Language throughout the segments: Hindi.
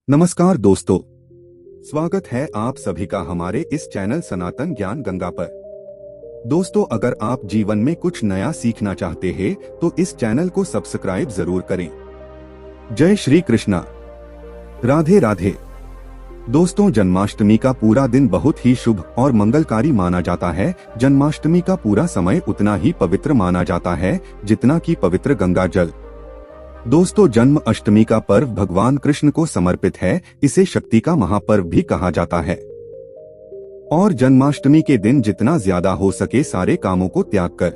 नमस्कार दोस्तों, स्वागत है आप सभी का हमारे इस चैनल सनातन ज्ञान गंगा पर। दोस्तों, अगर आप जीवन में कुछ नया सीखना चाहते हैं तो इस चैनल को सब्सक्राइब जरूर करें। जय श्री कृष्णा, राधे राधे। दोस्तों, जन्माष्टमी का पूरा दिन बहुत ही शुभ और मंगलकारी माना जाता है। जन्माष्टमी का पूरा समय उतना ही पवित्र माना जाता है जितना कि पवित्र गंगा जल। दोस्तों, जन्म अष्टमी का पर्व भगवान कृष्ण को समर्पित है। इसे शक्ति का महापर्व भी कहा जाता है और जन्माष्टमी के दिन जितना ज्यादा हो सके सारे कामों को त्याग कर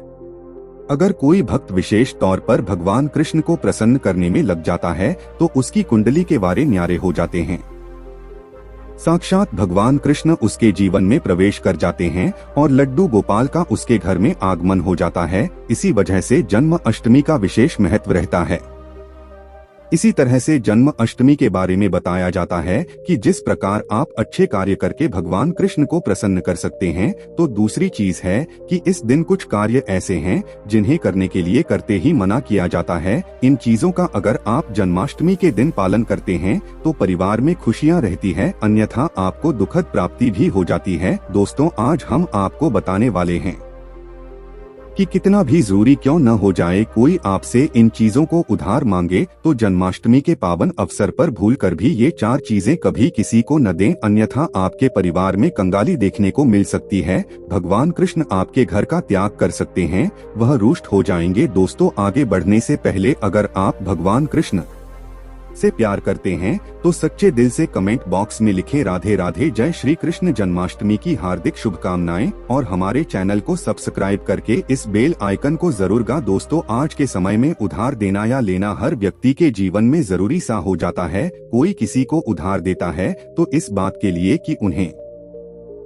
अगर कोई भक्त विशेष तौर पर भगवान कृष्ण को प्रसन्न करने में लग जाता है तो उसकी कुंडली के वारे न्यारे हो जाते हैं। साक्षात भगवान कृष्ण उसके जीवन में प्रवेश कर जाते हैं और लड्डू गोपाल का उसके घर में आगमन हो जाता है। इसी वजह से जन्म अष्टमी का विशेष महत्व रहता है। इसी तरह से जन्म अष्टमी के बारे में बताया जाता है कि जिस प्रकार आप अच्छे कार्य करके भगवान कृष्ण को प्रसन्न कर सकते हैं, तो दूसरी चीज है कि इस दिन कुछ कार्य ऐसे हैं जिन्हें करने के लिए करते ही मना किया जाता है। इन चीजों का अगर आप जन्माष्टमी के दिन पालन करते हैं तो परिवार में खुशियां रहती है, अन्यथा आपको दुखद प्राप्ति भी हो जाती है। दोस्तों, आज हम आपको बताने वाले हैं कि कितना भी जरूरी क्यों न हो जाए, कोई आपसे इन चीजों को उधार मांगे तो जन्माष्टमी के पावन अवसर पर भूलकर भी ये 4 चीजें कभी किसी को न दें, अन्यथा आपके परिवार में कंगाली देखने को मिल सकती है। भगवान कृष्ण आपके घर का त्याग कर सकते हैं, वह रुष्ट हो जाएंगे। दोस्तों, आगे बढ़ने से पहले अगर आप भगवान कृष्ण से प्यार करते हैं तो सच्चे दिल से कमेंट बॉक्स में लिखें राधे राधे। जय श्री कृष्ण। जन्माष्टमी की हार्दिक शुभकामनाएं और हमारे चैनल को सब्सक्राइब करके इस बेल आइकन को जरूर दबाएं। दोस्तों, आज के समय में उधार देना या लेना हर व्यक्ति के जीवन में जरूरी सा हो जाता है। कोई किसी को उधार देता है तो इस बात के लिए कि उन्हें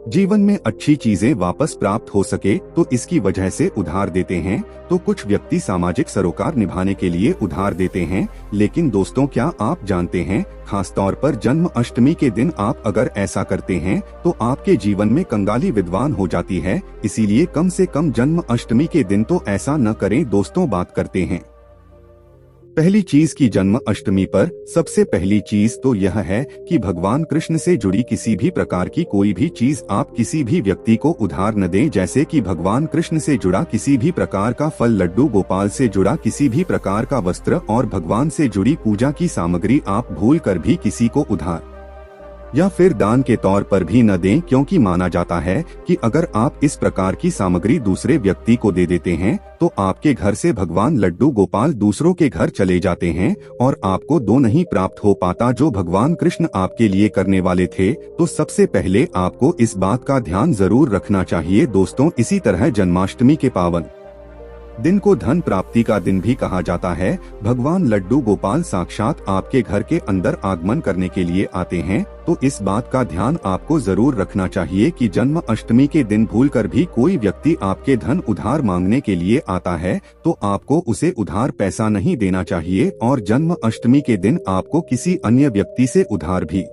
जीवन में अच्छी चीजें वापस प्राप्त हो सके, तो इसकी वजह से उधार देते हैं। तो कुछ व्यक्ति सामाजिक सरोकार निभाने के लिए उधार देते हैं। लेकिन दोस्तों, क्या आप जानते हैं, खास तौर पर जन्म अष्टमी के दिन आप अगर ऐसा करते हैं तो आपके जीवन में कंगाली विद्वान हो जाती है। इसीलिए कम से कम जन्म अष्टमी के दिन तो ऐसा न करें। दोस्तों, बात करते हैं पहली चीज की जन्म अष्टमी पर सबसे पहली चीज तो यह है कि भगवान कृष्ण से जुड़ी किसी भी प्रकार की कोई भी चीज आप किसी भी व्यक्ति को उधार न दें। जैसे कि भगवान कृष्ण से जुड़ा किसी भी प्रकार का फल, लड्डू गोपाल से जुड़ा किसी भी प्रकार का वस्त्र और भगवान से जुड़ी पूजा की सामग्री आप भूल कर भी किसी को उधार या फिर दान के तौर पर भी न दें, क्योंकि माना जाता है कि अगर आप इस प्रकार की सामग्री दूसरे व्यक्ति को दे देते हैं तो आपके घर से भगवान लड्डू गोपाल दूसरों के घर चले जाते हैं और आपको दो नहीं प्राप्त हो पाता जो भगवान कृष्ण आपके लिए करने वाले थे। तो सबसे पहले आपको इस बात का ध्यान जरूर रखना चाहिए। दोस्तों, इसी तरह जन्माष्टमी के पावन दिन को धन प्राप्ति का दिन भी कहा जाता है। भगवान लड्डू गोपाल साक्षात आपके घर के अंदर आगमन करने के लिए आते हैं, तो इस बात का ध्यान आपको जरूर रखना चाहिए कि जन्म अष्टमी के दिन भूलकर भी कोई व्यक्ति आपके धन उधार मांगने के लिए आता है तो आपको उसे उधार पैसा नहीं देना चाहिए और जन्म अष्टमी के दिन आपको किसी अन्य व्यक्ति से उधार भी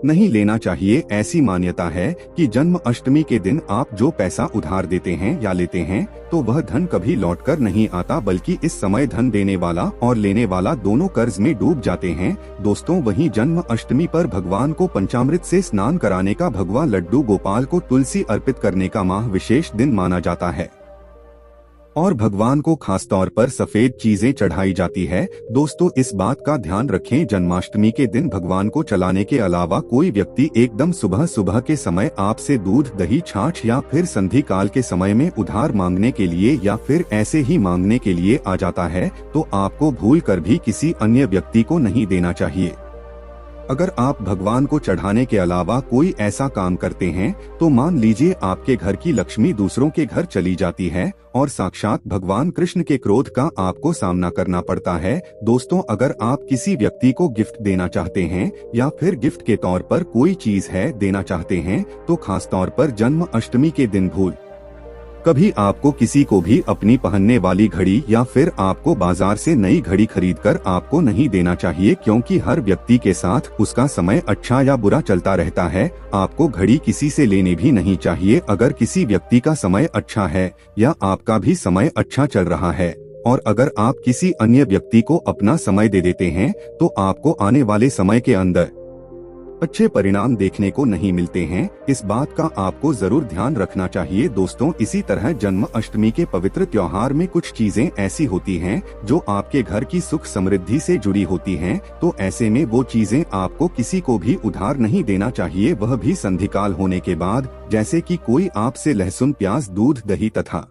नहीं लेना चाहिए। ऐसी मान्यता है कि जन्म अष्टमी के दिन आप जो पैसा उधार देते हैं या लेते हैं तो वह धन कभी लौटकर नहीं आता, बल्कि इस समय धन देने वाला और लेने वाला दोनों कर्ज में डूब जाते हैं। दोस्तों, वहीं जन्म अष्टमी पर भगवान को पंचामृत से स्नान कराने का, भगवान लड्डू गोपाल को तुलसी अर्पित करने का माह विशेष दिन माना जाता है और भगवान को खास तौर पर सफेद चीजें चढ़ाई जाती है। दोस्तों, इस बात का ध्यान रखें, जन्माष्टमी के दिन भगवान को चलाने के अलावा कोई व्यक्ति एकदम सुबह सुबह के समय आपसे दूध, दही, छाछ या फिर संधि काल के समय में उधार मांगने के लिए या फिर ऐसे ही मांगने के लिए आ जाता है तो आपको भूल कर भी किसी अन्य व्यक्ति को नहीं देना चाहिए। अगर आप भगवान को चढ़ाने के अलावा कोई ऐसा काम करते हैं तो मान लीजिए आपके घर की लक्ष्मी दूसरों के घर चली जाती है और साक्षात भगवान कृष्ण के क्रोध का आपको सामना करना पड़ता है। दोस्तों, अगर आप किसी व्यक्ति को गिफ्ट देना चाहते हैं या फिर गिफ्ट के तौर पर कोई चीज है देना चाहते हैं तो खास तौर पर जन्म अष्टमी के दिन भूल कभी आपको किसी को भी अपनी पहनने वाली घड़ी या फिर आपको बाजार से नई घड़ी खरीदकर आपको नहीं देना चाहिए, क्योंकि हर व्यक्ति के साथ उसका समय अच्छा या बुरा चलता रहता है। आपको घड़ी किसी से लेनी भी नहीं चाहिए। अगर किसी व्यक्ति का समय अच्छा है या आपका भी समय अच्छा चल रहा है और अगर आप किसी अन्य व्यक्ति को अपना समय दे देते हैं तो आपको आने वाले समय के अंदर अच्छे परिणाम देखने को नहीं मिलते हैं। इस बात का आपको जरूर ध्यान रखना चाहिए दोस्तों। इसी तरह जन्माष्टमी के पवित्र त्योहार में कुछ चीजें ऐसी होती हैं जो आपके घर की सुख समृद्धि से जुड़ी होती हैं, तो ऐसे में वो चीजें आपको किसी को भी उधार नहीं देना चाहिए, वह भी संधिकाल होने के बाद। जैसे कि कोई आपसे लहसुन, प्याज, दूध, दही तथा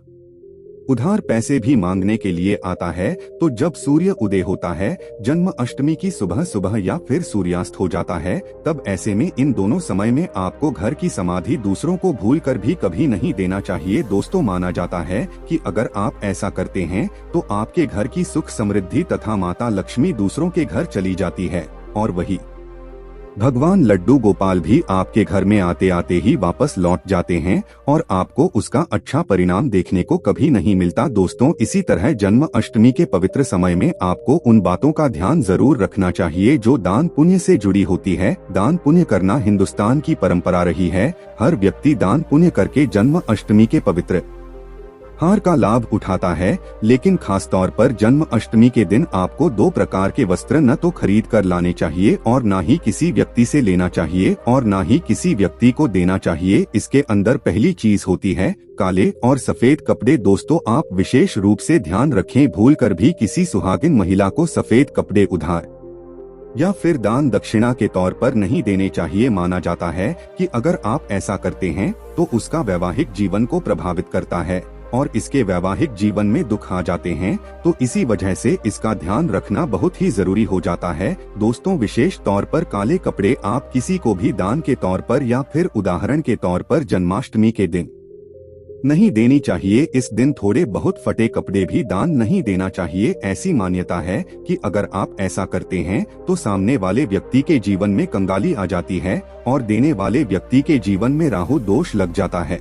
उधार पैसे भी मांगने के लिए आता है, तो जब सूर्य उदय होता है जन्माष्टमी की सुबह सुबह या फिर सूर्यास्त हो जाता है, तब ऐसे में इन दोनों समय में आपको घर की समाधि दूसरों को भूलकर भी कभी नहीं देना चाहिए दोस्तों। माना जाता है कि अगर आप ऐसा करते हैं तो आपके घर की सुख समृद्धि तथा माता लक्ष्मी दूसरों के घर चली जाती है, और वही भगवान लड्डू गोपाल भी आपके घर में आते आते ही वापस लौट जाते हैं और आपको उसका अच्छा परिणाम देखने को कभी नहीं मिलता दोस्तों। इसी तरह जन्माष्टमी के पवित्र समय में आपको उन बातों का ध्यान जरूर रखना चाहिए जो दान पुण्य से जुड़ी होती है। दान पुण्य करना हिंदुस्तान की परंपरा रही है। हर व्यक्ति दान पुण्य करके जन्माष्टमी के पवित्र हार का लाभ उठाता है, लेकिन खास तौर पर जन्माष्टमी के दिन आपको 2 प्रकार के वस्त्र न तो खरीद कर लाने चाहिए और न ही किसी व्यक्ति से लेना चाहिए और न ही किसी व्यक्ति को देना चाहिए। इसके अंदर पहली चीज होती है काले और सफेद कपड़े। दोस्तों आप विशेष रूप से ध्यान रखें, भूलकर भी किसी सुहागिन महिला को सफेद कपड़े उधार या फिर दान दक्षिणा के तौर पर नहीं देने चाहिए। माना जाता है कि अगर आप ऐसा करते हैं तो उसका वैवाहिक जीवन को प्रभावित करता है और इसके वैवाहिक जीवन में दुख आ जाते हैं, तो इसी वजह से इसका ध्यान रखना बहुत ही जरूरी हो जाता है दोस्तों। विशेष तौर पर काले कपड़े आप किसी को भी दान के तौर पर या फिर उदाहरण के तौर पर जन्माष्टमी के दिन नहीं देनी चाहिए। इस दिन थोड़े बहुत फटे कपड़े भी दान नहीं देना चाहिए। ऐसी मान्यता है कि अगर आप ऐसा करते हैं तो सामने वाले व्यक्ति के जीवन में कंगाली आ जाती है और देने वाले व्यक्ति के जीवन में राहु दोष लग जाता है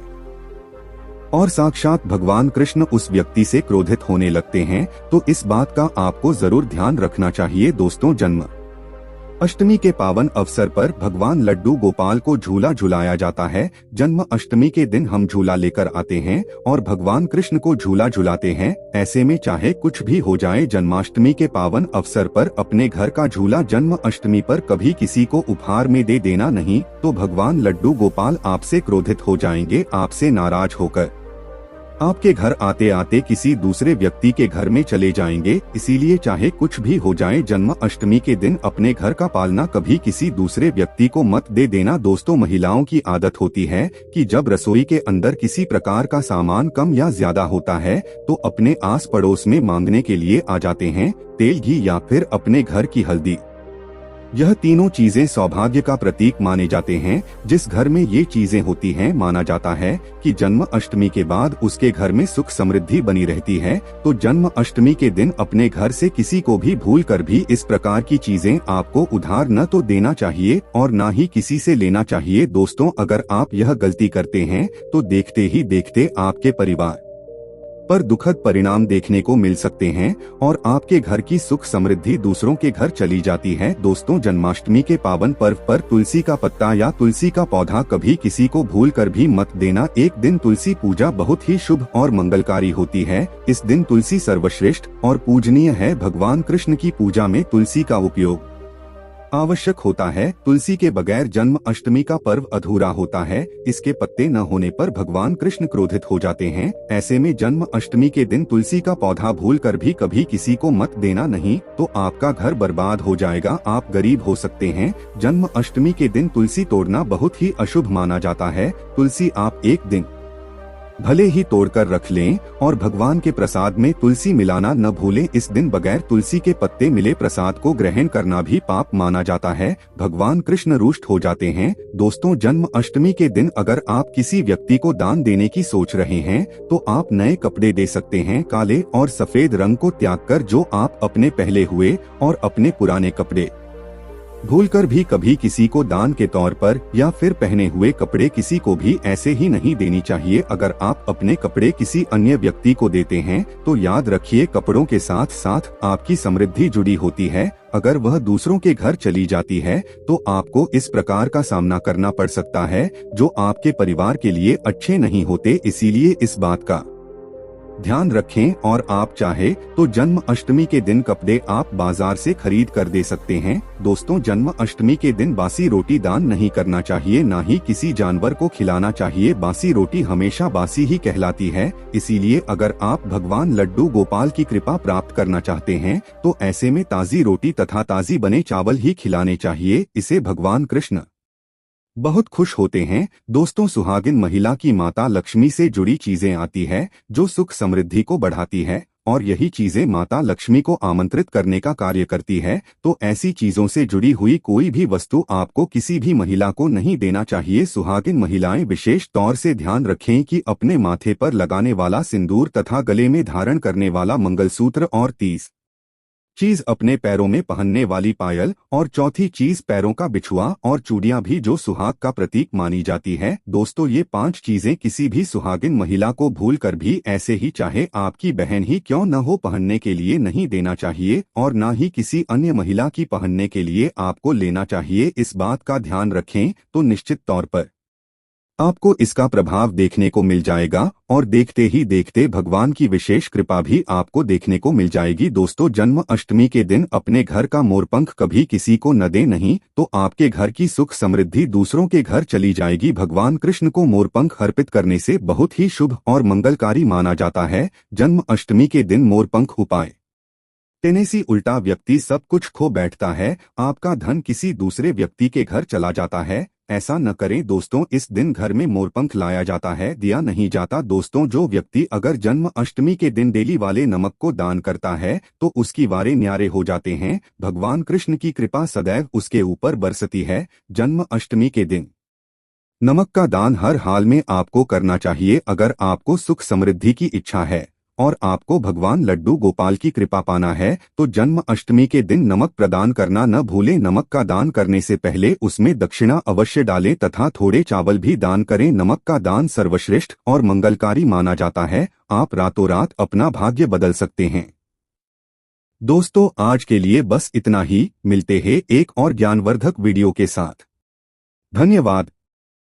और साक्षात भगवान कृष्ण उस व्यक्ति से क्रोधित होने लगते हैं। तो इस बात का आपको जरूर ध्यान रखना चाहिए दोस्तों। जन्माष्टमी के पावन अवसर पर भगवान लड्डू गोपाल को झूला झुलाया जाता है। जन्माष्टमी के दिन हम झूला लेकर आते हैं और भगवान कृष्ण को झूला झुलाते हैं। ऐसे में चाहे कुछ भी हो जाए, जन्माष्टमी के पावन अवसर पर अपने घर का झूला जन्माष्टमी पर कभी किसी को उपहार में दे देना नहीं, तो भगवान लड्डू गोपाल आपसे क्रोधित हो जाएंगे, आपसे नाराज होकर आपके घर आते आते किसी दूसरे व्यक्ति के घर में चले जाएंगे। इसीलिए चाहे कुछ भी हो जाए, जन्माष्टमी के दिन अपने घर का पालना कभी किसी दूसरे व्यक्ति को मत दे देना दोस्तों। महिलाओं की आदत होती है कि जब रसोई के अंदर किसी प्रकार का सामान कम या ज्यादा होता है तो अपने आस पड़ोस में मांगने के लिए आ जाते हैं, तेल, घी या फिर अपने घर की हल्दी। यह तीनों चीजें सौभाग्य का प्रतीक माने जाते हैं। जिस घर में ये चीजें होती हैं, माना जाता है कि जन्माष्टमी के बाद उसके घर में सुख समृद्धि बनी रहती है। तो जन्माष्टमी के दिन अपने घर से किसी को भी भूल कर भी इस प्रकार की चीजें आपको उधार न तो देना चाहिए और न ही किसी से लेना चाहिए दोस्तों। अगर आप यह गलती करते हैं तो देखते ही देखते आपके परिवार पर दुखद परिणाम देखने को मिल सकते हैं और आपके घर की सुख समृद्धि दूसरों के घर चली जाती है दोस्तों। जन्माष्टमी के पावन पर्व पर तुलसी का पत्ता या तुलसी का पौधा कभी किसी को भूल कर भी मत देना। एक दिन तुलसी पूजा बहुत ही शुभ और मंगलकारी होती है। इस दिन तुलसी सर्वश्रेष्ठ और पूजनीय है। भगवान कृष्ण की पूजा में तुलसी का उपयोग आवश्यक होता है। तुलसी के बगैर जन्माष्टमी का पर्व अधूरा होता है। इसके पत्ते न होने पर भगवान कृष्ण क्रोधित हो जाते हैं। ऐसे में जन्माष्टमी के दिन तुलसी का पौधा भूल कर भी कभी किसी को मत देना नहीं, तो आपका घर बर्बाद हो जाएगा, आप गरीब हो सकते हैं। जन्माष्टमी के दिन तुलसी तोड़ना बहुत ही अशुभ माना जाता है। तुलसी आप एक दिन भले ही तोड़कर रख लें और भगवान के प्रसाद में तुलसी मिलाना न भूलें। इस दिन बगैर तुलसी के पत्ते मिले प्रसाद को ग्रहण करना भी पाप माना जाता है। भगवान कृष्ण रुष्ट हो जाते हैं दोस्तों। जन्माष्टमी के दिन अगर आप किसी व्यक्ति को दान देने की सोच रहे हैं तो आप नए कपड़े दे सकते हैं। काले और सफेद रंग को त्याग कर जो आप अपने पहले हुए और अपने पुराने कपड़े भूलकर भी कभी किसी को दान के तौर पर या फिर पहने हुए कपड़े किसी को भी ऐसे ही नहीं देनी चाहिए। अगर आप अपने कपड़े किसी अन्य व्यक्ति को देते हैं तो याद रखिए, कपड़ों के साथ साथ आपकी समृद्धि जुड़ी होती है। अगर वह दूसरों के घर चली जाती है तो आपको इस प्रकार का सामना करना पड़ सकता है जो आपके परिवार के लिए अच्छे नहीं होते। इसीलिए इस बात का ध्यान रखें, और आप चाहे तो जन्म अष्टमी के दिन कपड़े आप बाजार से खरीद कर दे सकते हैं। दोस्तों, जन्म अष्टमी के दिन बासी रोटी दान नहीं करना चाहिए, ना ही किसी जानवर को खिलाना चाहिए। बासी रोटी हमेशा बासी ही कहलाती है। इसीलिए अगर आप भगवान लड्डू गोपाल की कृपा प्राप्त करना चाहते हैं तो ऐसे में ताज़ी रोटी तथा ताज़ी बने चावल ही खिलाने चाहिए। इसे भगवान कृष्ण बहुत खुश होते हैं। दोस्तों, सुहागिन महिला की माता लक्ष्मी से जुड़ी चीजें आती है जो सुख समृद्धि को बढ़ाती है, और यही चीजें माता लक्ष्मी को आमंत्रित करने का कार्य करती है। तो ऐसी चीजों से जुड़ी हुई कोई भी वस्तु आपको किसी भी महिला को नहीं देना चाहिए। सुहागिन महिलाएं विशेष तौर से ध्यान रखें कि अपने माथे पर लगाने वाला सिंदूर तथा गले में धारण करने वाला मंगलसूत्र, और 30 चीज अपने पैरों में पहनने वाली पायल, और चौथी चीज पैरों का बिछुआ और चूड़ियां भी जो सुहाग का प्रतीक मानी जाती है। दोस्तों, ये 5 चीजें किसी भी सुहागिन महिला को भूल कर भी, ऐसे ही चाहे आपकी बहन ही क्यों न हो, पहनने के लिए नहीं देना चाहिए, और न ही किसी अन्य महिला की पहनने के लिए आपको लेना चाहिए। इस बात का ध्यान रखें तो निश्चित तौर पर आपको इसका प्रभाव देखने को मिल जाएगा, और देखते ही देखते भगवान की विशेष कृपा भी आपको देखने को मिल जाएगी। दोस्तों, जन्म अष्टमी के दिन अपने घर का मोरपंख कभी किसी को न दे, नहीं तो आपके घर की सुख समृद्धि दूसरों के घर चली जाएगी। भगवान कृष्ण को मोरपंख अर्पित करने से बहुत ही शुभ और मंगलकारी माना जाता है। जन्म अष्टमी के दिन मोरपंख उपाय देने से उल्टा व्यक्ति सब कुछ खो बैठता है, आपका धन किसी दूसरे व्यक्ति के घर चला जाता है। ऐसा न करें दोस्तों, इस दिन घर में मोरपंख लाया जाता है, दिया नहीं जाता। दोस्तों, जो व्यक्ति अगर जन्म अष्टमी के दिन डेली वाले नमक को दान करता है तो उसकी वारे न्यारे हो जाते हैं। भगवान कृष्ण की कृपा सदैव उसके ऊपर बरसती है। जन्म अष्टमी के दिन नमक का दान हर हाल में आपको करना चाहिए। अगर आपको सुख समृद्धि की इच्छा है और आपको भगवान लड्डू गोपाल की कृपा पाना है तो जन्म अष्टमी के दिन नमक प्रदान करना न भूलें। नमक का दान करने से पहले उसमें दक्षिणा अवश्य डालें तथा थोड़े चावल भी दान करें। नमक का दान सर्वश्रेष्ठ और मंगलकारी माना जाता है। आप रातों रात अपना भाग्य बदल सकते हैं। दोस्तों, आज के लिए बस इतना ही। मिलते हैं एक और ज्ञानवर्धक वीडियो के साथ। धन्यवाद।